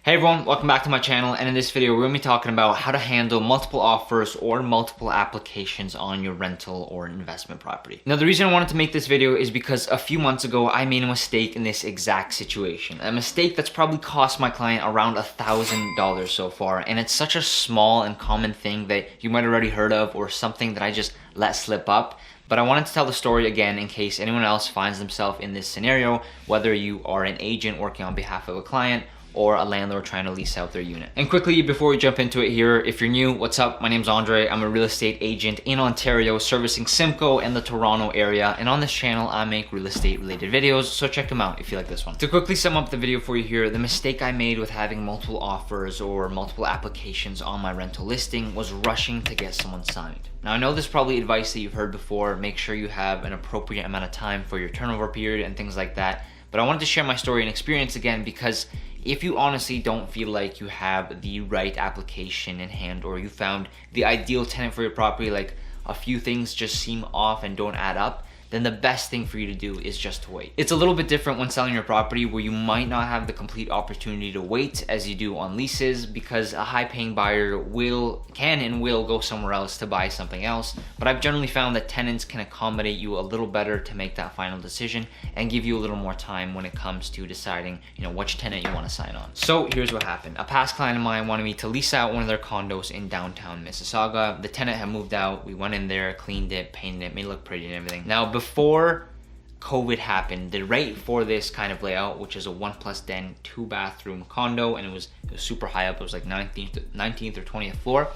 Hey everyone, welcome back to my channel, and in this video we're going to be talking about how to handle multiple offers or multiple applications on your rental or investment property. Now the reason I wanted to make this video is because a few months ago I made a mistake in this exact situation. A mistake that's probably cost my client around $1,000 so far, and it's such a small and common thing that you might have already heard of or something that I just let slip up. But I wanted to tell the story again in case anyone else finds themselves in this scenario, whether you are an agent working on behalf of a client or a landlord trying to lease out their unit. And quickly, before we jump into it here, if you're new, what's up? My name's Andre. I'm a real estate agent in Ontario, servicing Simcoe and the Toronto area. And on this channel, I make real estate related videos, so check them out if you like this one. To quickly sum up the video for you here, the mistake I made with having multiple offers or multiple applications on my rental listing was rushing to get someone signed. Now I know this is probably advice that you've heard before. Make sure you have an appropriate amount of time for your turnover period and things like that. But I wanted to share my story and experience again because if you honestly don't feel like you have the right application in hand, or you found the ideal tenant for your property, like a few things just seem off and don't add up, then the best thing for you to do is just to wait. It's a little bit different when selling your property, where you might not have the complete opportunity to wait as you do on leases, because a high paying buyer can and will go somewhere else to buy something else. But I've generally found that tenants can accommodate you a little better to make that final decision and give you a little more time when it comes to deciding, which tenant you want to sign on. So here's what happened. A past client of mine wanted me to lease out one of their condos in downtown Mississauga. The tenant had moved out. We went in there, cleaned it, painted it, made it look pretty and everything. Now, before COVID happened, the rate for this kind of layout, which is a 1+ den, 2-bathroom condo, and it was super high up, it was like 19th or 20th floor,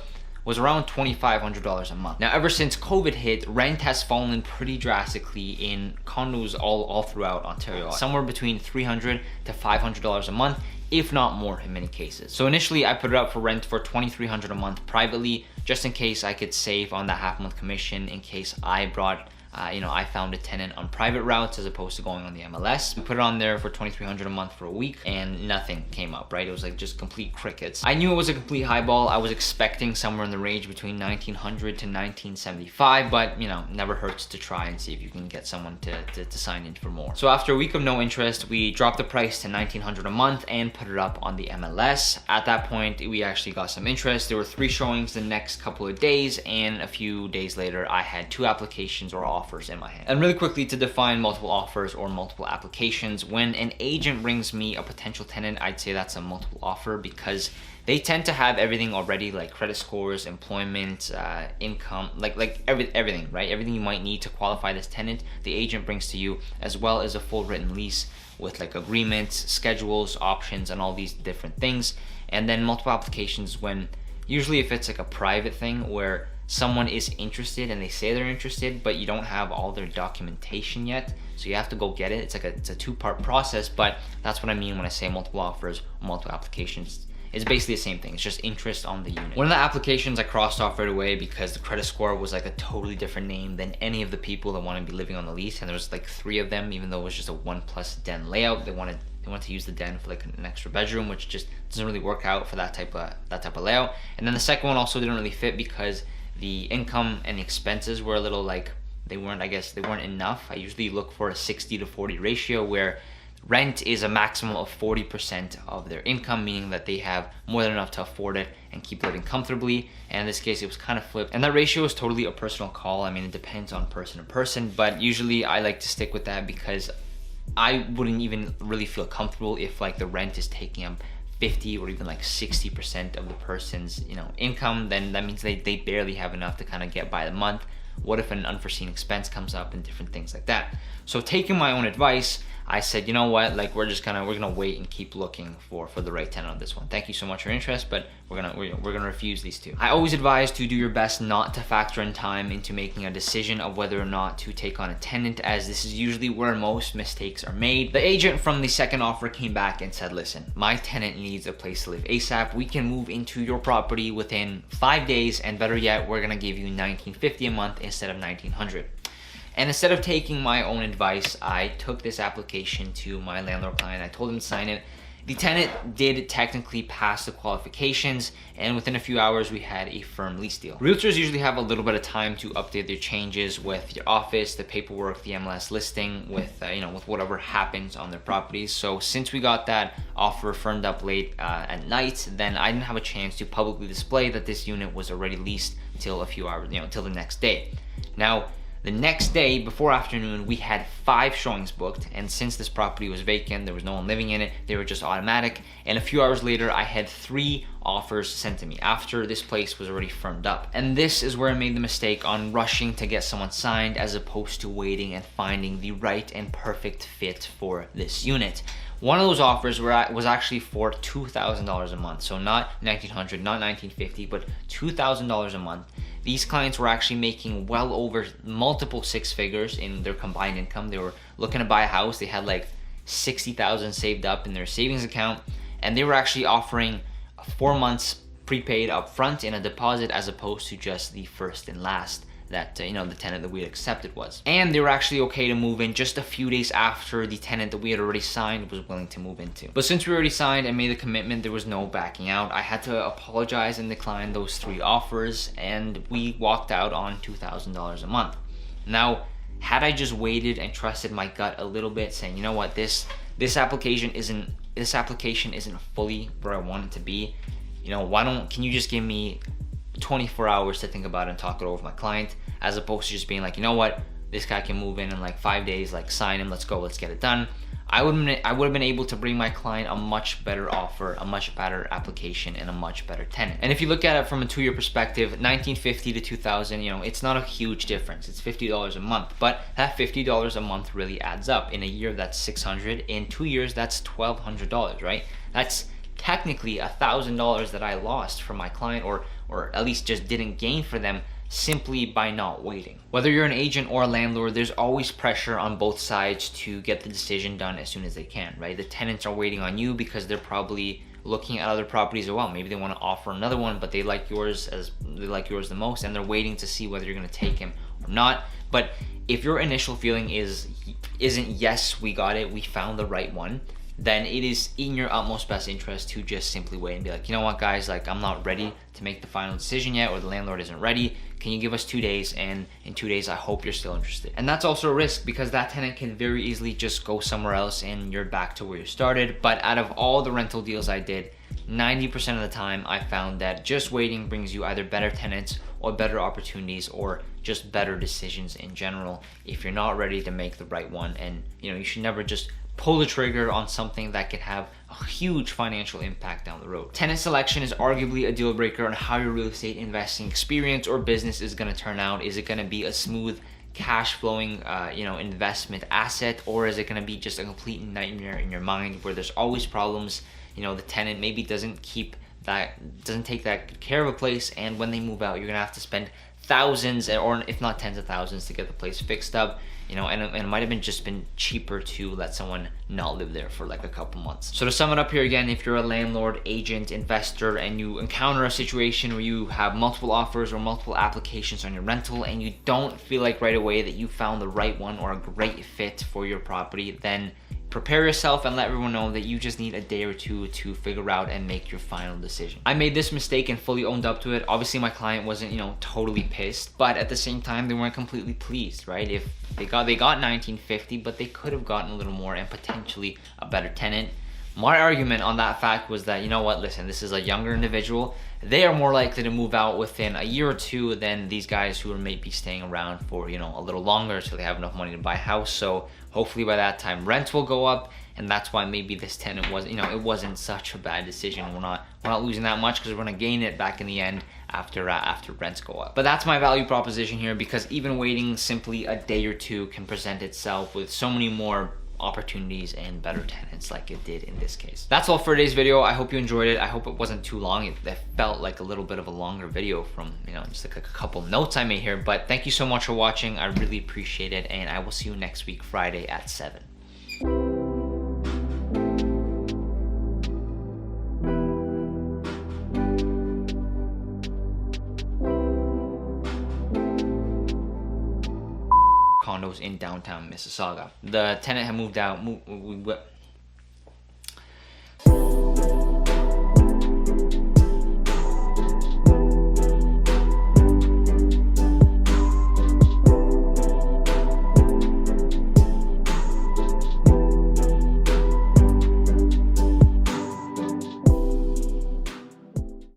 was around $2,500 a month. Now, ever since COVID hit, rent has fallen pretty drastically in condos all throughout Ontario, somewhere between $300 to $500 a month, if not more in many cases. So initially I put it up for rent for $2,300 a month privately, just in case I could save on that half-month commission in case I brought I found a tenant on private routes as opposed to going on the MLS. We put it on there for $2,300 a month for a week and nothing came up, right? It was like just complete crickets. I knew it was a complete highball. I was expecting somewhere in the range between $1,900 to $1,975, but never hurts to try and see if you can get someone to sign in for more. So after a week of no interest, we dropped the price to $1,900 a month and put it up on the MLS. At that point, we actually got some interest. There were 3 showings the next couple of days, and a few days later, I had 2 applications or offers in my hand. And really quickly, to define multiple offers or multiple applications, when an agent brings me a potential tenant, I'd say that's a multiple offer, because they tend to have everything already, like credit scores, employment, income, like everything, right? Everything you might need to qualify this tenant, the agent brings to you, as well as a full written lease with like agreements, schedules, options, and all these different things. And then multiple applications when, usually if it's like a private thing where someone is interested and they say they're interested, but you don't have all their documentation yet, so you have to go get it. It's a 2-part process, but that's what I mean when I say multiple offers, multiple applications. It's basically the same thing. It's just interest on the unit. One of the applications I crossed off right away because the credit score was like a totally different name than any of the people that want to be living on the lease, and there was like 3 of them, even though it was just a 1+ den layout. They wanted to use the den for like an extra bedroom, which just doesn't really work out for that type of layout. And then the second one also didn't really fit because the income and expenses were a little like, they weren't enough. I usually look for a 60-40 ratio where rent is a maximum of 40% of their income, meaning that they have more than enough to afford it and keep living comfortably. And in this case, it was kind of flipped. And that ratio is totally a personal call. I mean, it depends on person to person, but usually I like to stick with that because I wouldn't even really feel comfortable if like the rent is taking up 50 or even like 60% of the person's income. Then that means they barely have enough to kind of get by the month. What if an unforeseen expense comes up and different things like that? So taking my own advice, I said, you know what, like we're gonna wait and keep looking for the right tenant on this one. Thank you so much for your interest, but we're gonna refuse these 2. I always advise to do your best not to factor in time into making a decision of whether or not to take on a tenant, as this is usually where most mistakes are made. The agent from the second offer came back and said, listen, my tenant needs a place to live ASAP. We can move into your property within 5 days, and better yet, we're gonna give you $1,950 a month instead of $1,900. And instead of taking my own advice, I took this application to my landlord client. I told him to sign it. The tenant did technically pass the qualifications, and within a few hours we had a firm lease deal. Realtors usually have a little bit of time to update their changes with your office, the paperwork, the MLS listing, with with whatever happens on their properties. So since we got that offer firmed up late at night, then I didn't have a chance to publicly display that this unit was already leased till a few hours, till the next day. Now, the next day, before afternoon, we had 5 showings booked, and since this property was vacant, there was no one living in it, they were just automatic, and a few hours later, I had 3 offers sent to me after this place was already firmed up. And this is where I made the mistake on rushing to get someone signed as opposed to waiting and finding the right and perfect fit for this unit. One of those offers was actually for $2,000 a month, so not $1,900, not $1,950, but $2,000 a month. These clients were actually making well over multiple 6 figures in their combined income. They were looking to buy a house. They had like $60,000 saved up in their savings account, and they were actually offering 4 months prepaid up front in a deposit as opposed to just the first and last that the tenant that we had accepted was. And they were actually okay to move in just a few days after the tenant that we had already signed was willing to move into. But since we already signed and made the commitment, there was no backing out. I had to apologize and decline those 3 offers, and we walked out on $2,000 a month. Now, had I just waited and trusted my gut a little bit, saying, you know what, this application isn't fully where I want it to be, can you just give me 24 hours to think about it and talk it over with my client, as opposed to just being like, you know what, this guy can move in like 5 days, like sign him, let's go, let's get it done. I would have been able to bring my client a much better offer, a much better application, and a much better tenant. And if you look at it from a 2-year perspective, $1,950 to $2,000, it's not a huge difference. It's $50 a month, but that $50 a month really adds up. In a year, that's $600. In 2 years, that's $1,200, right? That's technically $1,000 that I lost for my client, or at least just didn't gain for them simply by not waiting. Whether you're an agent or a landlord, there's always pressure on both sides to get the decision done as soon as they can, right? The tenants are waiting on you because they're probably looking at other properties as well. Maybe they want to offer another one, but they like yours the most, and they're waiting to see whether you're going to take him or not. But if your initial feeling isn't yes, we got it, we found the right one, then it is in your utmost best interest to just simply wait and be like, you know what, guys, like, I'm not ready to make the final decision yet, or the landlord isn't ready. Can you give us 2 days? And in 2 days, I hope you're still interested. And that's also a risk, because that tenant can very easily just go somewhere else and you're back to where you started. But out of all the rental deals I did, 90% of the time I found that just waiting brings you either better tenants or better opportunities, or just better decisions in general if you're not ready to make the right one. And you should never just pull the trigger on something that can have a huge financial impact down the road. Tenant selection is arguably a deal breaker on how your real estate investing experience or business is going to turn out. Is it going to be a smooth cash flowing investment asset, or is it going to be just a complete nightmare in your mind where there's always problems? The tenant maybe doesn't take that care of a place, and when they move out, you're going to have to spend thousands, or if not tens of thousands, to get the place fixed up. And it might have just been cheaper to let someone not live there for like a couple months. So to sum it up here again, if you're a landlord, agent, investor, and you encounter a situation where you have multiple offers or multiple applications on your rental, and you don't feel like right away that you found the right one or a great fit for your property, then prepare yourself and let everyone know that you just need a day or two to figure out and make your final decision. I made this mistake and fully owned up to it. Obviously my client wasn't, totally pissed, but at the same time they weren't completely pleased, right? If they got $1,950, but they could have gotten a little more and potentially a better tenant. My argument on that fact was that, listen, this is a younger individual. They are more likely to move out within a year or two than these guys who are maybe staying around for, a little longer until they have enough money to buy a house. So hopefully by that time rents will go up, and that's why maybe this tenant was, it wasn't such a bad decision. We're not losing that much because we're gonna gain it back in the end after rents go up. But that's my value proposition here, because even waiting simply a day or two can present itself with so many more opportunities and better tenants like it did in this case. That's all for today's video. I hope you enjoyed it. I hope it wasn't too long. It felt like a little bit of a longer video from just like a couple notes I made here, but thank you so much for watching. I really appreciate it, and I will see you next week Friday at 7. Condos in downtown Mississauga. The tenant had moved out.